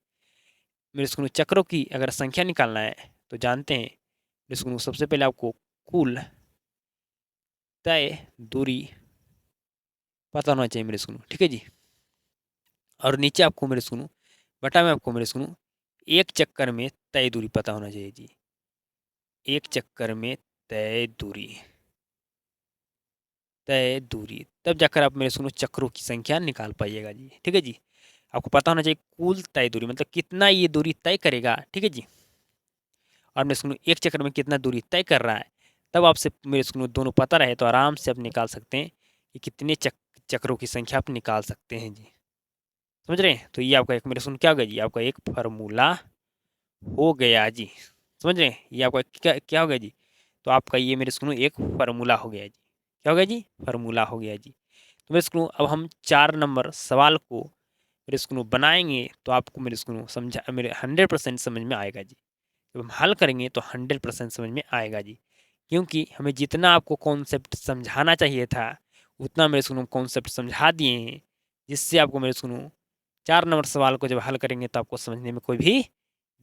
मेरे सुनो चक्रों की अगर संख्या निकालना है तो जानते हैं मेरे सुनो सबसे पहले आपको कुल तय दूरी पता होना चाहिए मेरे सुनो, ठीक है जी। और नीचे आपको मेरे सुनो बटा में आपको मेरे सुनो एक चक्कर में तय दूरी पता होना चाहिए जी, एक चक्कर में तय दूरी, तय दूरी, तब जाकर आप मेरे सुनो चक्रों की संख्या निकाल पाइएगा जी। ठीक है जी, आपको पता होना चाहिए कुल तय दूरी मतलब कितना ये दूरी तय करेगा, ठीक है जी, और मेरे सुनो एक चक्कर में कितना दूरी तय कर रहा है, तब आपसे मेरे सुनो दोनों पता रहे तो आराम से आप निकाल सकते हैं कि कितने चक्रों की संख्या आप निकाल सकते हैं जी। समझ रहे हैं? तो ये आपका एक मेरे सुन क्या हो गया जी, आपका एक फार्मूला हो गया जी। समझ रहे हैं? ये आपका क्या क्या हो गया जी, तो आपका ये मेरे सुनो एक फार्मूला हो गया जी। क्या हो गया जी? फार्मूला हो गया जी। तो मेरे सुनो अब हम 4 नंबर सवाल को मेरे सुनो बनाएंगे तो आपको मेरे सुनो समझा, मेरे 100% समझ में आएगा जी। जब हम हल करेंगे तो 100% समझ में आएगा जी, क्योंकि हमें जितना आपको कॉन्सेप्ट समझाना चाहिए था उतना मेरे सुनो कॉन्सेप्ट समझा दिए हैं, जिससे आपको मेरे सुनो 4 नंबर सवाल को जब हल करेंगे तो आपको समझने में कोई भी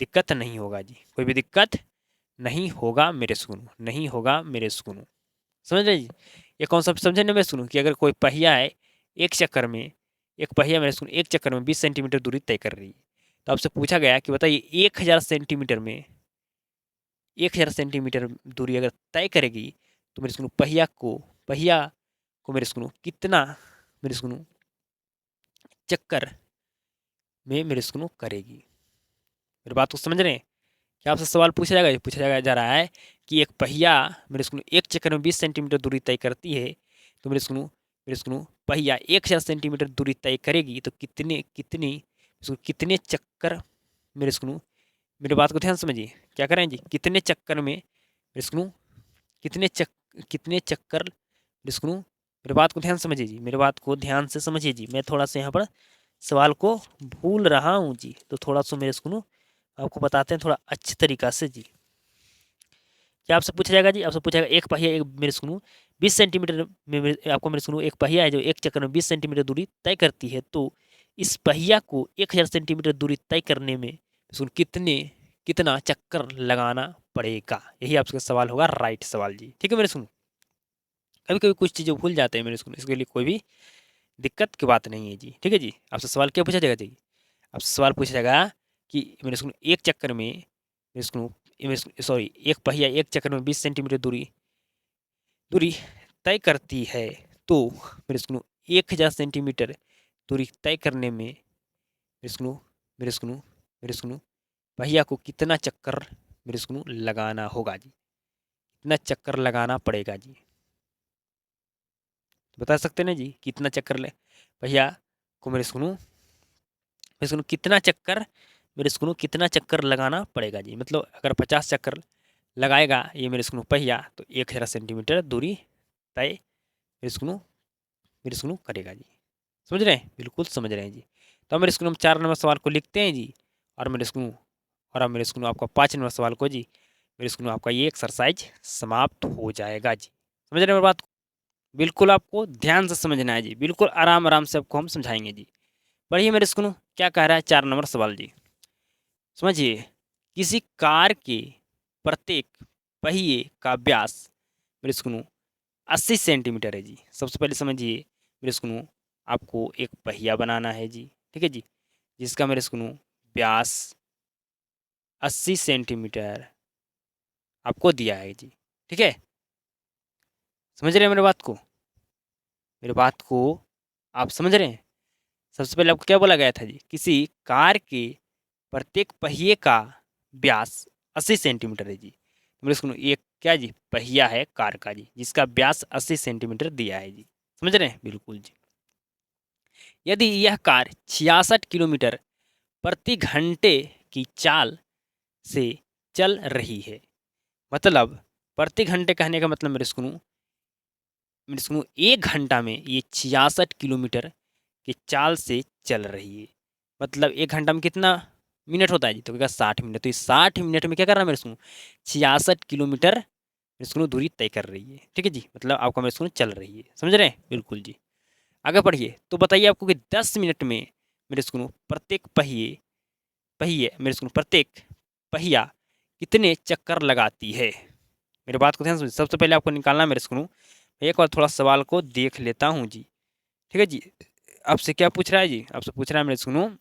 दिक्कत नहीं होगा जी, कोई भी दिक्कत नहीं होगा मेरे सुनो, नहीं होगा मेरे सुनो। समझ रहे जी? ये कॉन्सेप्ट समझे ना मेरे सुनो, कि अगर कोई पहिया है, एक चक्कर में एक पहिया मेरे सुनो एक चक्कर में 20 सेंटीमीटर दूरी तय कर रही है, तो आपसे पूछा गया कि बताइए 1000 सेंटीमीटर में 1000 सेंटीमीटर दूरी अगर तय करेगी, तो मेरे सुनो पहिया को मेरे सुनो कितना मेरे सुनो चक्कर में मेरे सुनो करेगी। मेरी बात को समझ रहे हैं? क्या आपसे सवाल पूछा जाएगा, पूछा जाएगा जा रहा है कि एक पहिया मेरे सुनो एक चक्कर में 20 सेंटीमीटर दूरी तय करती है, तो मेरे सुनो पहिया 1000 सेंटीमीटर दूरी तय करेगी, तो कितने कितनी कितने चक्कर मेरे सुनो, मेरी बात को ध्यान से समझिए, क्या करें जी, कितने चक्कर में मेरे सुनो कितने चक्कर मेरे सुनो, मेरी बात को ध्यान से समझिए जी, मेरी बात को ध्यान से समझिए जी, मैं थोड़ा सा यहाँ पर सवाल को भूल रहा हूँ जी, तो थोड़ा सा मेरे सुनो आपको बताते हैं थोड़ा अच्छी तरीका से जी। क्या आपसे पूछा जाएगा जी, आपसे पूछा जाएगा एक पहिया एक मेरे सुनो 20 सेंटीमीटर में आपको मेरे सुनो एक पहिया है जो एक चक्कर में 20 सेंटीमीटर दूरी तय करती है, तो इस पहिया को 1000 सेंटीमीटर दूरी तय करने में सुन कितना चक्कर लगाना पड़ेगा, यही आपका सवाल होगा, राइट सवाल जी। ठीक है मेरे सुनो, कभी कभी कुछ चीज़ें भूल जाते हैं मेरे सुनो, इसके लिए कोई भी दिक्कत की बात नहीं है जी। ठीक है जी, आपसे सवाल क्या पूछा जाएगा जी, आपसे सवाल पूछा जाएगा कि मेरे सुनो एक चक्कर में मेरे सुनो सॉरी एक पहिया एक चक्कर में 20 सेंटीमीटर दूरी दूरी तय करती है, तो मेरे सुनो 1000 सेंटीमीटर दूरी तय करने में मेरे सुनो मेरे सुनो मेरे सुनो पहिया को कितना चक्कर मेरे सुनो लगाना होगा जी, कितना चक्कर लगाना पड़ेगा जी, बता सकते हैं ना जी, कितना चक्कर ले पहिया को मेरे सुनो कितना चक्कर लगाना पड़ेगा जी, मतलब अगर 50 चक्कर लगाएगा ये मेरे सुनो पहिया, तो 1000 सेंटीमीटर दूरी तय मेरे सुनो करेगा जी। समझ रहे हैं, बिल्कुल समझ रहे हैं जी। तो अब मेरे स्कूल हम 4 नंबर सवाल को लिखते हैं जी, और मेरे स्कूल और अब मेरे स्कूल आपका 5 नंबर सवाल को जी, मेरे स्कूल आपका ये एक्सरसाइज समाप्त हो जाएगा जी। समझ रहे हैं मेरी बात को? बिल्कुल आपको ध्यान से समझना है जी, बिल्कुल आराम आराम से आपको हम समझाएंगे जी। पढ़िए मेरे स्कूल क्या कह रहा है 4 नंबर सवाल जी, समझिए, किसी कार के प्रत्येक पहिए का व्यास मेरे स्कूल 80 सेंटीमीटर है जी। सबसे पहले समझिए मेरे स्कूल आपको एक पहिया बनाना है जी, ठीक है जी, जिसका मेरे स्कूल व्यास 80 सेंटीमीटर आपको दिया है जी। ठीक है, समझ रहे हैं मेरे बात को, मेरे बात को आप समझ रहे हैं? सबसे पहले आपको क्या बोला गया था जी, किसी कार के प्रत्येक पहिए का व्यास 80 सेंटीमीटर है जी। तो मेरे स्कूल एक क्या जी पहिया है कार का जी, जिसका व्यास 80 सेंटीमीटर दिया है जी। समझ रहे हैं, बिल्कुल जी। यदि यह कार 66 किलोमीटर प्रति घंटे की चाल से चल रही है, मतलब प्रति घंटे कहने का मतलब मेरे सुनो 1 घंटा में ये 66 किलोमीटर की चाल से चल रही है, मतलब 1 घंटा में कितना मिनट होता है जी, तो क्या 60 मिनट, तो इस 60 मिनट में क्या कर रहा है मेरे सुनो 66 किलोमीटर मेरे सुनो दूरी तय कर रही है। ठीक है जी, मतलब आपका मेरे सुनो चल रही है। समझ रहे हैं, बिल्कुल जी। आगे बढ़िए, तो बताइए आपको कि 10 मिनट में मेरे सुनो प्रत्येक पहिए पहिए मेरे सुनो प्रत्येक पहिया कितने चक्कर लगाती है। मेरी बात को ध्यान से सबसे पहले आपको निकालना है मेरे सुनो, एक बार थोड़ा सवाल को देख लेता हूँ जी। ठीक है जी, आपसे क्या पूछ रहा है जी, आपसे पूछ रहा है मेरे सुनो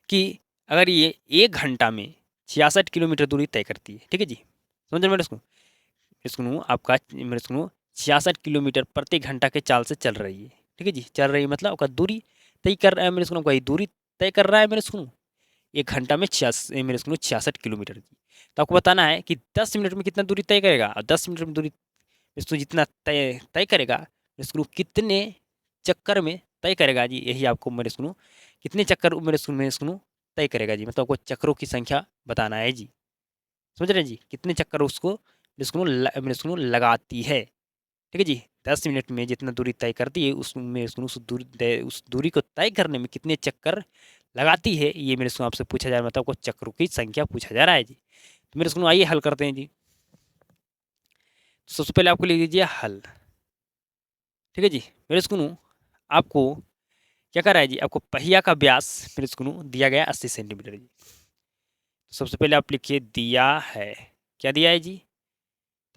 कि अगर ये 1 घंटा में 66 किलोमीटर दूरी तय करती है, ठीक है जी, समझ रहे मेरे सुनो आपका मेरे सुनो 66 किलोमीटर प्रति घंटा के चाल से चल रही है। ठीक है जी, चल रही है मतलब आपका दूरी तय कर रहा है मेरे सुनो, वही दूरी तय कर रहा है मेरे सुनो 1 घंटा में 66 मेरे सुनो 66 किलोमीटर की। तो आपको बताना है कि 10 मिनट में कितना दूरी तय करेगा, और 10 मिनट में दूरी इसको जितना तय तय करेगा इसको कितने चक्कर में तय करेगा जी, यही आपको मेरे सुनो कितने चक्कर मेरे सुनो तय करेगा जी, मतलब आपको चक्रों की संख्या बताना है जी। समझ रहे हैं जी, कितने चक्कर उसको मेरे सुनो लगाती है। ठीक है जी, 10 मिनट में जितना दूरी तय करती है उसमें सुनो उस दूरी को तय करने में कितने चक्कर लगाती है, ये मेरे सुनो आपसे पूछा जा रहा है, मतलब आपको चक्रों की संख्या पूछा जा रहा है जी। तो मेरे सुनो आइए हल करते हैं जी। तो सबसे पहले आपको लिख दीजिए हल। ठीक है जी, मेरे सुनो आपको क्या कर रहा है जी, आपको पहिया का व्यास मेरे सुनो दिया गया 80 सेंटीमीटर जी। तो सबसे पहले आप लिखिए दिया है, क्या दिया है जी,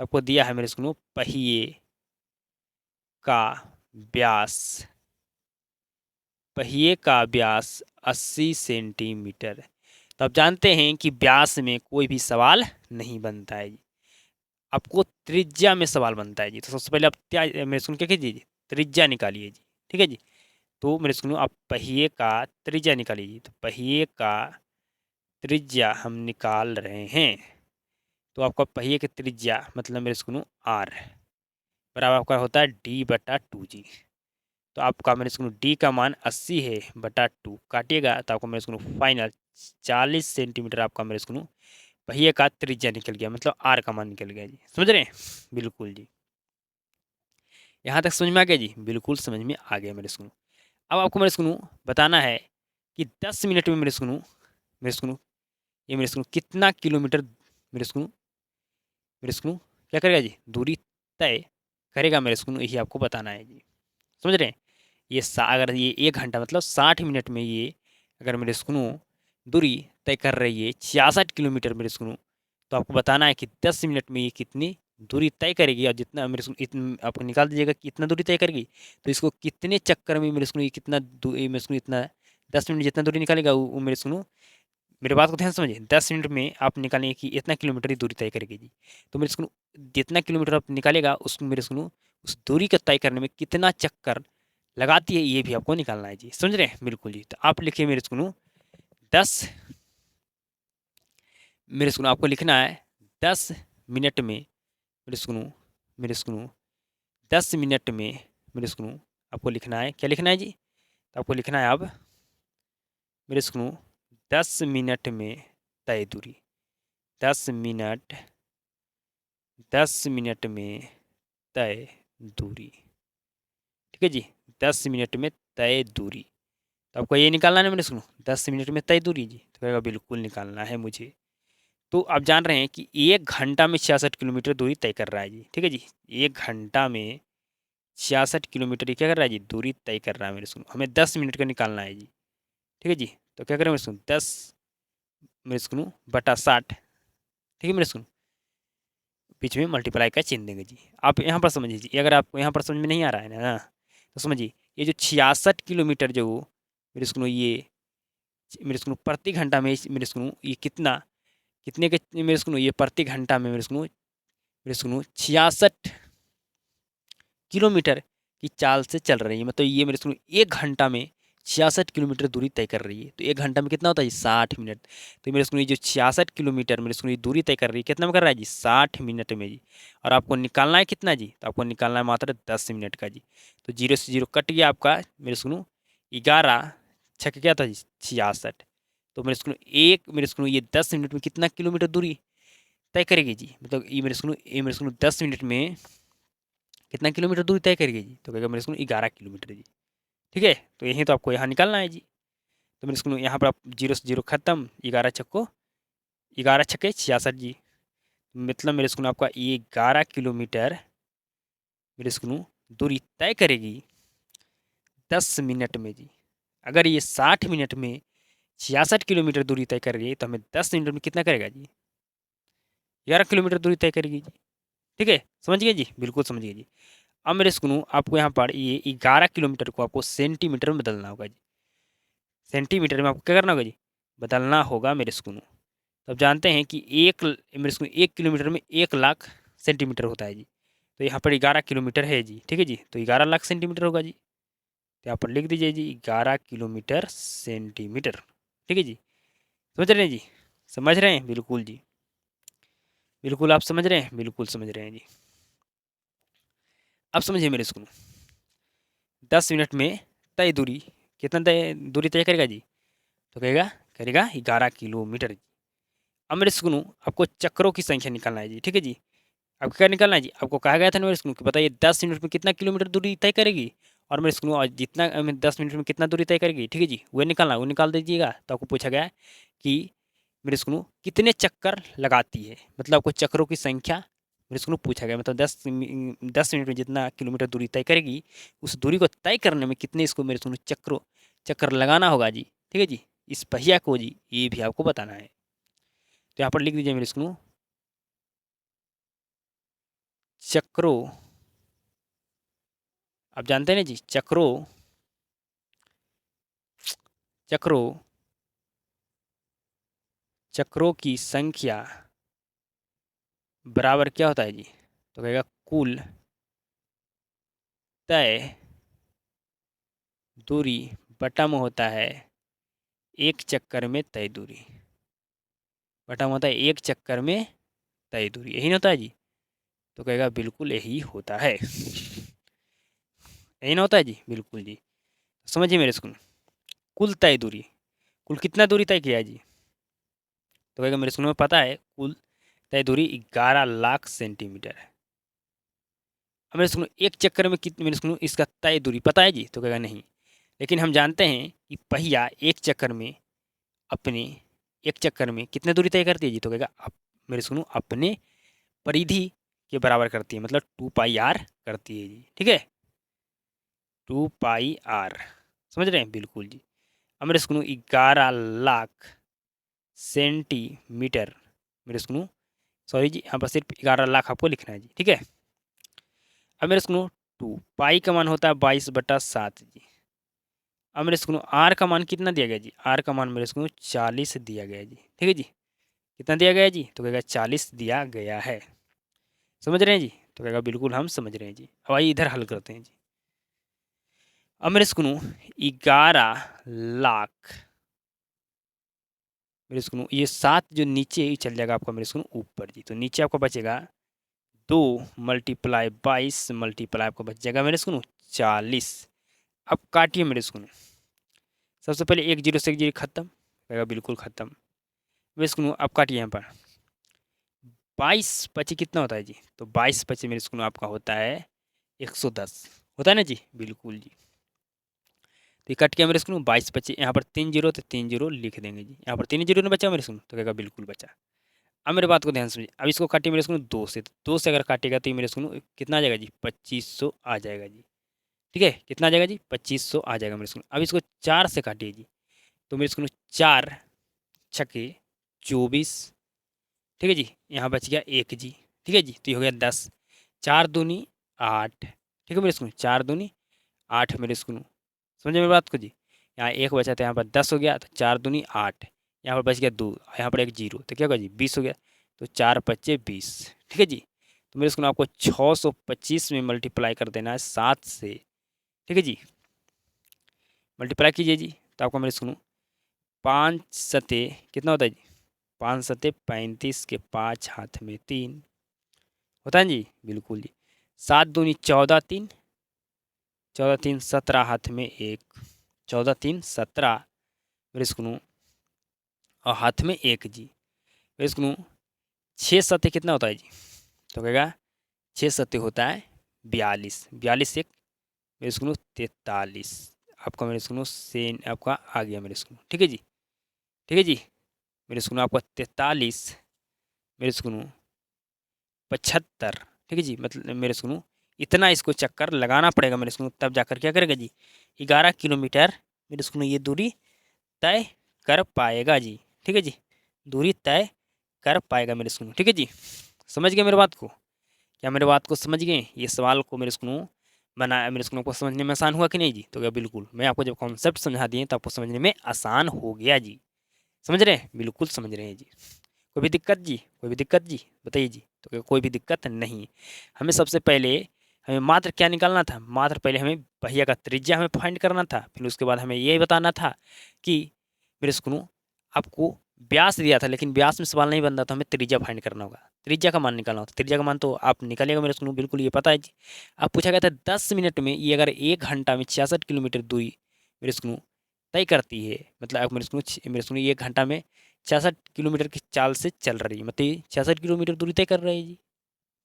तो आपको दिया है मेरे स्कूलों पहिए का व्यास, पहिए का व्यास 80 सेंटीमीटर। तो आप जानते हैं कि व्यास में कोई भी सवाल नहीं बनता है जी, आपको त्रिज्या में सवाल बनता है जी। तो सबसे पहले आप क्या मेरे स्कूल क्या कीजिए जी, त्रिज्या निकालिए जी। ठीक है जी। तो मेरे स्कूल आप पहिए का त्रिज्या निकालिए जी। तो पहिए का त्रिज्या हम निकाल रहे हैं। तो आपका पहिए की त्रिज्या मतलब मेरे स्कूल आर बराबर आपका होता है D/2 जी। तो आपका मेरे स्कूल डी का मान 80 है बटा 2 काटिएगा तो आपको मेरे स्कूल फाइनल 40 सेंटीमीटर आपका मेरे स्कूल पहिए का त्रिज्या निकल गया, मतलब आर का मान निकल गया जी। समझ रहे हैं? बिल्कुल जी। यहाँ तक समझ में आ गया जी? बिल्कुल समझ में आ गया मेरे स्कूल। अब आपको मेरे स्कूल बताना है कि 10 मिनट में मेरे स्कूल ये मेरे स्कूल कितना किलोमीटर मेरे स्कूल क्या करेगा जी, दूरी तय करेगा मेरे स्कूल, यही आपको बताना है जी। समझ रहे हैं? अगर ये 1 घंटा मतलब 60 मिनट में ये अगर मेरे स्कूल दूरी तय कर रही है 66 किलोमीटर मेरे स्कूल, तो आपको बताना है कि 10 मिनट में ये कितनी दूरी तय करेगी, और जितना मेरे स्कूल इतन आपको निकाल दीजिएगा कि इतना दूरी तय करेगी, तो इसको कितने चक्कर में मेरे स्कूल ये कितना मेरे स्कूल इतना 10 मिनट जितना दूरी निकालेगा वो मेरे स्कूल, मेरे बात को ध्यान से समझिए, 10 मिनट में आप निकालेंगे कि इतना किलोमीटर ही दूरी तय करेगी जी। तो मेरे स्कूल जितना किलोमीटर आप निकालेगा उसको मेरे स्कूल उस दूरी का तय करने में कितना चक्कर लगाती है ये भी आपको निकालना है जी। समझ रहे हैं? बिल्कुल जी। तो आप लिखिए मेरे स्कूल 10 मेरे स्कूल आपको लिखना है 10 मिनट में मेरे स्कूल 10 मिनट में मेरे स्कूल आपको लिखना है, क्या लिखना है जी? तो आपको लिखना है अब मेरे स्कूल 10 मिनट में तय दूरी, 10 मिनट 10 मिनट में तय दूरी। ठीक है जी, 10 मिनट में तय दूरी। तो आपको ये निकालना है मेरे स्कूल 10 मिनट में तय दूरी जी। तो कहेगा बिल्कुल निकालना है मुझे। तो आप जान रहे हैं कि 1 घंटा में 66 किलोमीटर दूरी तय कर रहा है जी। ठीक है जी, 1 घंटा में 66 किलोमीटर ये क्या कर रहा है जी, दूरी तय कर रहा है मेरे स्कूल। हमें 10 मिनट का निकालना है जी। ठीक है जी। तो क्या करें मेरे स्कूल 10 मेरे स्कूल बटा 60। ठीक है मेरे स्कूल, बीच में मल्टीप्लाई का चिन्ह देंगे जी। आप यहाँ पर समझिए जी, अगर आपको यहाँ पर समझ में नहीं आ रहा है ना तो समझिए, ये जो 66 किलोमीटर जो मेरे स्कूल ये मेरे स्कूल प्रति घंटा में मेरे स्कूल ये कितने के मेरे स्कूल ये प्रति घंटा में मेरे स्कूल 66 किलोमीटर की चाल से चल रही है। मतलब ये मेरे स्कूल 1 घंटा में 66 किलोमीटर दूरी तय कर रही है। तो 1 घंटा में कितना होता है जी, 60 मिनट। तो मेरे स्कूल ये जो 66 किलोमीटर मेरे स्कूल दूरी तय कर रही है कितना में कर रहा है जी, 60 मिनट में जी। और आपको निकालना है कितना जी, तो आपको निकालना है मात्र 10 मिनट का जी। तो 0 से 0 कट गया आपका मेरे स्कूल 11 छः क्या था जी, 66। तो मेरे स्कूल ये 10 मिनट में कितना किलोमीटर दूरी तय करेगी जी, मतलब ये मेरे स्कूल 10 मिनट में कितना किलोमीटर दूरी तय करेगी जी, तो कहेगा मेरे स्कूल 11 किलोमीटर जी। ठीक है, तो यही तो आपको यहाँ निकालना है जी। तो मेरे स्कूल यहाँ पर आप 0 से 0 खत्म, 11 छक्के 66 जी। मतलब मेरे स्कूल आपका ये 11 किलोमीटर मेरे स्कूल दूरी तय करेगी 10 मिनट में जी। अगर ये 60 मिनट में 66 किलोमीटर दूरी तय कर रही है तो हमें 10 मिनट में कितना करेगा जी, 11 किलोमीटर दूरी तय करेगी जी। ठीक है, समझ गए जी? बिल्कुल समझ गए जी। अब मेरे स्कूल आपको यहाँ पर ये 11 किलोमीटर को आपको सेंटीमीटर में बदलना होगा जी। सेंटीमीटर में आपको क्या करना होगा जी, बदलना होगा मेरे स्कूल। तो आप जानते हैं कि मेरे स्कूल 1 किलोमीटर में 1 लाख सेंटीमीटर होता है जी। तो यहाँ पर 11 किलोमीटर है जी। ठीक है जी, तो 11 लाख सेंटीमीटर होगा जी। तो यहाँ पर लिख दीजिए जी 11 किलोमीटर सेंटीमीटर। ठीक है जी, समझ रहे हैं जी? समझ रहे हैं? बिल्कुल जी, बिल्कुल आप समझ रहे हैं, बिल्कुल समझ रहे हैं जी। अब समझिए मेरे स्कूल 10 मिनट में तय दूरी कितना तय दूरी तय करेगा जी, तो कहेगा करेगा 11 किलोमीटर। अब मेरे स्कूल आपको चक्रों की संख्या निकालना है जी। ठीक है जी, आपको क्या निकालना है जी, आपको कहा गया था ना मेरे स्कूल कि बताइए 10 मिनट में कितना किलोमीटर दूरी तय करेगी, और मेरे स्कूल जितना 10 मिनट में कितना दूरी तय करेगी। ठीक है जी, वो निकालना, वो निकाल दीजिएगा। तो आपको पूछा गया है कि मेरे स्कूल कितने चक्कर लगाती है, मतलब आपको चक्रों की संख्या मेरे स्कूल पूछा गया, मतलब 10 मिनट में जितना किलोमीटर दूरी तय करेगी उस दूरी को तय करने में कितने इसको मेरे स्कूल चक्कर लगाना होगा जी। ठीक है जी, इस पहिया को जी ये भी आपको बताना है। तो यहाँ पर लिख दीजिए मेरे स्कूल चक्रों, आप जानते हैं ना जी, चक्रों चक्रों चक्रों की संख्या बराबर क्या होता है जी? तो कहेगा कुल तय दूरी बटा में होता है एक चक्कर में तय दूरी। बटा में होता है एक चक्कर में तय दूरी, यही ना होता है जी? तो कहेगा बिल्कुल यही होता है। यही ना होता है जी? बिल्कुल जी। समझिए मेरे स्कूल, कुल तय दूरी, कुल कितना दूरी तय किया है जी? तो कहेगा मेरे स्कूल में पता है कुल तय दूरी 11 लाख सेंटीमीटर है। अब मेरे स्कूल एक चक्कर में कितनी, मेरे स्कूल इसका तय दूरी पता है जी? तो कहेगा नहीं, लेकिन हम जानते हैं कि पहिया एक चक्कर में अपने एक चक्कर में कितने दूरी तय करती है जी? तो कहेगा मेरे सुनो अपने परिधि के बराबर करती है, मतलब 2 पाई आर करती है जी। ठीक है, 2 पाई आर, समझ रहे हैं? बिल्कुल जी। अब मेरे सुनो 11 लाख सेंटीमीटर, मेरे सुनो सॉरी जी, यहाँ पर सिर्फ 11 लाख आपको लिखना है जी। ठीक है, अब मेरे सुनो 2 पाई का मान होता है 22/7 जी। अब मेरे सुनो आर का मान कितना दिया गया जी? आर का मान मेरे सुनो 40 दिया गया जी। ठीक है जी, कितना दिया गया जी? तो कहेगा 40 दिया गया है। समझ रहे हैं जी? तो कहेगा बिल्कुल हम समझ रहे हैं जी। अब आइए इधर हल करते हैं जी। अब मेरे सुनो 11 लाख, मेरे सुनो ये 7 जो नीचे ही चल जाएगा आपका मेरे सुनो ऊपर जी, तो नीचे आपका बचेगा 2 मल्टीप्लाई 22 मल्टीप्लाई आपको बच जाएगा मेरे सुनो 40। अब काटिए मेरे सुनो, सबसे पहले एक जीरो से एक जीरो खत्म, कहेगा बिल्कुल खत्म। मेरे सुनो अब काटिए यहाँ पर 22 25 कितना होता है जी? तो 22 25 मेरे सुनो आपका होता है 110, होता है ना जी? बिल्कुल जी। तो ये कट के मेरे सुनो 22 25, यहाँ पर 3 जीरो, तो 3 जीरो लिख देंगे जी। यहाँ पर 3 जीरो ने बचा मेरे सुनो, तो कहेगा बिल्कुल बचा। अब मेरे बात को ध्यान से समझिए, अब इसको काटिए मेरे सुनो 2 से, तो 2 से अगर काटेगा तो ये मेरे सुनो कितना आ जाएगा जी? 2500 आ जाएगा जी। ठीक है, कितना आ जाएगा जी? 2500 आ जाएगा मेरे सुनो। अब इसको 4 से काटिए जी, तो मेरे सुनो 4 छके 24। ठीक है जी, यहाँ बच गया 1 जी। ठीक है जी, तो ये हो गया 10, 4 दूनी 8। ठीक है मेरे सुनो, 4 दूनी 8 मेरे सुनो, समझे मेरी बात को जी? यहाँ 1 बचा तो यहाँ पर 10 हो गया, तो 4 दूनी 8, यहाँ पर बच गया 2, यहाँ पर एक जीरो, तो क्या होगा जी? 20 हो गया, तो 4 पच्चे 20। ठीक है जी, तो मेरे स्कूल आपको 625 में मल्टीप्लाई कर देना है 7 से। ठीक है जी, मल्टीप्लाई कीजिए जी, तो आपका मेरे स्कूल 5 सते कितना होता है जी? 5 सते 35 के 5 हाथ में 3 होता है जी। बिल्कुल जी, 7 दूनी 14 3, 14 3 17 हाथ में 1, 14 3 17 मेरे स्कूल और हाथ में 1 जी। मेरे स्कूल 6 सत्ते कितना होता है जी? तो कहेगा 6 सत्ते होता है 42, 42 एक मेरे सुनो 43। आपका मेरे सुनो से आपका आ गया मेरे सुनो। ठीक है जी, ठीक है जी, मेरे सुनो आपका 43 मेरे सुनो 75। ठीक है जी, मतलब मेरे सुनो इतना इसको चक्कर लगाना पड़ेगा मेरे सुनो, तब जाकर क्या करेगा जी? 11 किलोमीटर मेरे सुनो ये दूरी तय कर पाएगा जी। ठीक है जी, दूरी तय कर पाएगा मेरे सुनो। ठीक है जी, समझ गए मेरे बात को? क्या मेरे बात को समझ गए? ये सवाल को मेरे स्कूलों बनाया, मेरे स्कूलों को समझने में आसान हुआ कि नहीं जी? तो क्या बिल्कुल, मैं आपको जब कॉन्सेप्ट समझा दिए तो आपको समझने में आसान हो गया जी। समझ रहे हैं? बिल्कुल समझ रहे हैं जी। कोई भी दिक्कत जी? कोई भी दिक्कत जी? बताइए जी। तो क्या कोई भी दिक्कत नहीं? हमें सबसे पहले हमें मात्र क्या निकालना था? मात्र पहले हमें पहिया का त्रिज्या हमें फाइंड करना था, फिर उसके बाद हमें ये बताना था कि मेरे स्कूलों आपको व्यास दिया था, लेकिन व्यास में सवाल नहीं बन रहा, तो हमें त्रिज्या फाइंड करना होगा, त्रिज्या का मान निकालना होता। त्रिज्या का मान तो आप निकालिएगा मेरे स्कूल, बिल्कुल ये पता है जी। अब पूछा गया था 10 मिनट में ये अगर 1 घंटा में 66 किलोमीटर दूरी मेरे स्कूल तय करती है, मतलब आप मेरे स्कूल 1 घंटा में 66 किलोमीटर की चाल से चल रही है, मतलब ये 66 किलोमीटर दूरी तय कर रही है जी।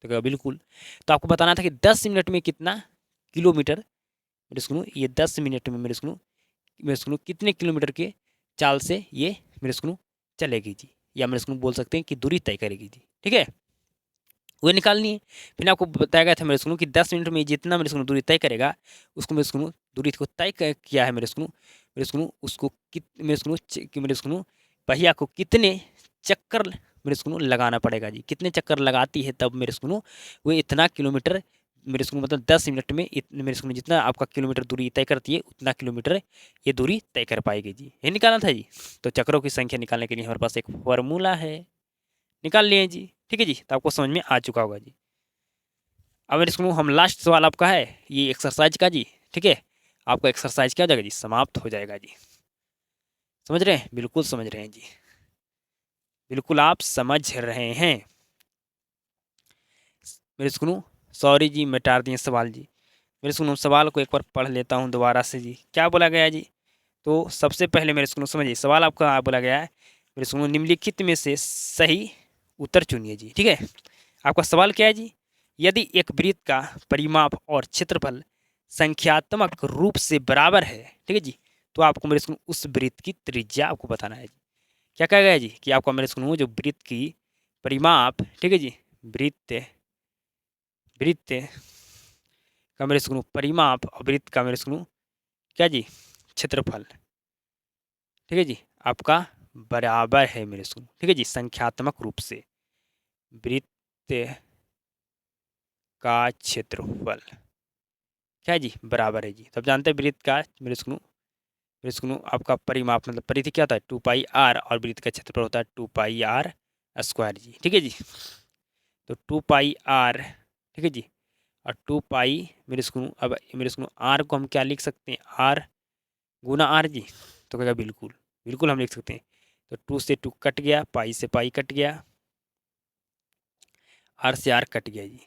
तो कहा बिल्कुल, तो आपको बताना था कि 10 मिनट में कितना किलोमीटर मेरे स्कूल ये 10 मिनट में मेरे स्कूल कितने किलोमीटर के चाल से ये मेरे स्कूल चलेगी जी, या मेरे स्कूल बोल सकते हैं कि दूरी तय करेगी जी। ठीक है, वो निकालनी है। फिर आपको बताया गया था मेरे स्कूल कि 10 मिनट में जितना मेरे स्कूल दूरी तय करेगा, उसको मेरे स्कूल दूरी को तय किया है मेरे स्कूल उसको मेरे स्कूल पहिया को कितने चक्कर मेरे को लगाना पड़ेगा जी। कितने चक्कर लगाती है तब मेरे को वो इतना किलोमीटर मेरे को मतलब 10 मिनट में मेरे को जितना आपका किलोमीटर दूरी तय करती है उतना किलोमीटर ये दूरी तय कर पाएगी जी। ये निकालना था जी। तो चक्रों की संख्या निकालने के लिए हमारे पास एक फॉर्मूला है, निकाल लिए जी। ठीक है जी, तो आपको समझ में आ चुका होगा जी। अब मेरे को हम लास्ट सवाल आपका है ये एक्सरसाइज का जी। ठीक है, आपका एक्सरसाइज क्या हो जाएगा जी, समाप्त हो जाएगा जी। समझ रहे हैं, बिल्कुल समझ रहे हैं जी, बिल्कुल आप समझ रहे हैं। मेरे सुनो, सॉरी जी मिटा दिए सवाल जी। मेरे सुनो सवाल को एक बार पढ़ लेता हूँ दोबारा से जी। क्या बोला गया है जी, तो सबसे पहले मेरे सुनो समझिए सवाल आपका बोला गया है। मेरे सुनो निम्नलिखित में से सही उत्तर चुनिए जी। ठीक है, आपका सवाल क्या है जी, यदि एक वृत्त का परिमाप और क्षेत्रफल संख्यात्मक रूप से बराबर है, ठीक है जी, तो आपको मेरे सुनो उस वृत्त की त्रिज्या आपको बताना है जी। क्या कहा गया है जी कि आपका मेरे सुनो जो वृत्त की परिमाप, ठीक है जी, वृत्त वृत्त का मेरे सुनो परिमाप और वृत्त का मेरे सुनो क्या जी, क्षेत्रफल, ठीक है जी, आपका बराबर है मेरे सुनो। ठीक है जी, संख्यात्मक रूप से वृत्त का क्षेत्रफल क्या है जी, बराबर है जी। तब जानते हैं वृत्त का मेरे सुनो आपका परिमाप मतलब परिधि क्या होता है 2πr और वृत्त का क्षेत्रफल होता है 2πr² जी। ठीक है जी, तो 2πr, ठीक है जी, और 2π मेरे सुनो अब मेरे सुनो r को हम क्या लिख सकते हैं, r गुना r जी। तो कहेगा बिल्कुल बिल्कुल हम लिख सकते हैं। तो 2 से 2 कट गया, पाई से पाई कट गया, r से r कट गया जी।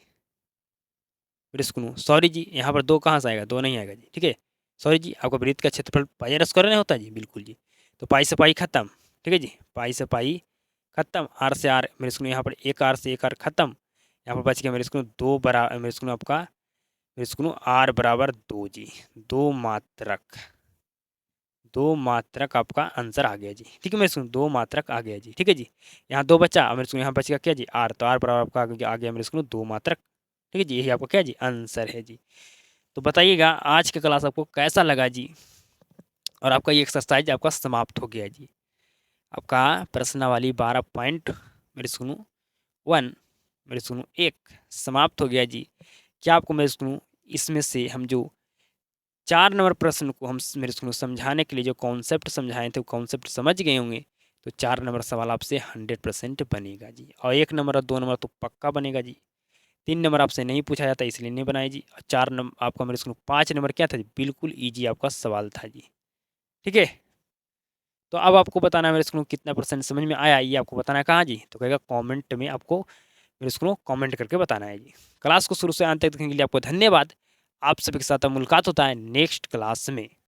मेरे सुनो सॉरी जी, यहाँ पर 2 कहाँ से आएगा, 2 नहीं आएगा जी। ठीक है, सॉरी जी, आपका वृत्त का क्षेत्रफल πr² नहीं होता जी, बिल्कुल जी। तो पाई से पाई खत्म, ठीक है जी, पाई से पाई खत्म, आर से आर मेरे सुनो यहाँ पर एक आर से एक आर खत्म, यहाँ पर बच गया मेरे सुनो 2 बराबर मेरे सुनो आपका मेरे सुनो r बराबर 2 जी। दो मात्रक, दो मात्रक आपका आंसर आ गया जी। ठीक है मेरे सुनो, दो मात्रक आ गया जी। ठीक है जी, यहाँ 2 बचा, अब मेरे सुनो यहाँ बच गया क्या जी r, तो r बराबर आपका आ गया मेरे सुनो 2 मात्रक। ठीक है जी, यही आपका क्या जी आंसर है जी। तो बताइएगा आज का क्लास आपको कैसा लगा जी, और आपका ये एक्सरसाइज आपका समाप्त हो गया जी। आपका प्रश्नावली 12 पॉइंट मेरे सुनो 1 मेरे सुनो 1 समाप्त हो गया जी। क्या आपको मेरे सुनो इसमें से हम जो 4 नंबर प्रश्न को हम मेरे सुनो समझाने के लिए जो कॉन्सेप्ट समझाए थे वो कॉन्सेप्ट समझ गए होंगे, तो 4 नंबर सवाल आपसे 100% बनेगा जी। और 1 नंबर और 2 नंबर तो पक्का बनेगा जी। 3 नंबर आपसे नहीं पूछा जाता इसलिए नहीं बनाए जी। और 4 नंबर आपका मेरे सुनो 5 नंबर क्या था जी, बिल्कुल ईजी आपका सवाल था जी। ठीक है, तो अब आपको बताना है मेरे स्कूल कितना परसेंट समझ में आया, ये आपको बताना है कहाँ जी, तो कहेगा कमेंट में आपको मेरे स्कूल कमेंट करके बताना है जी। क्लास को शुरू से अंत तक देखने के लिए आपको धन्यवाद। आप सभी के साथ मुलाकात होता है नेक्स्ट क्लास में।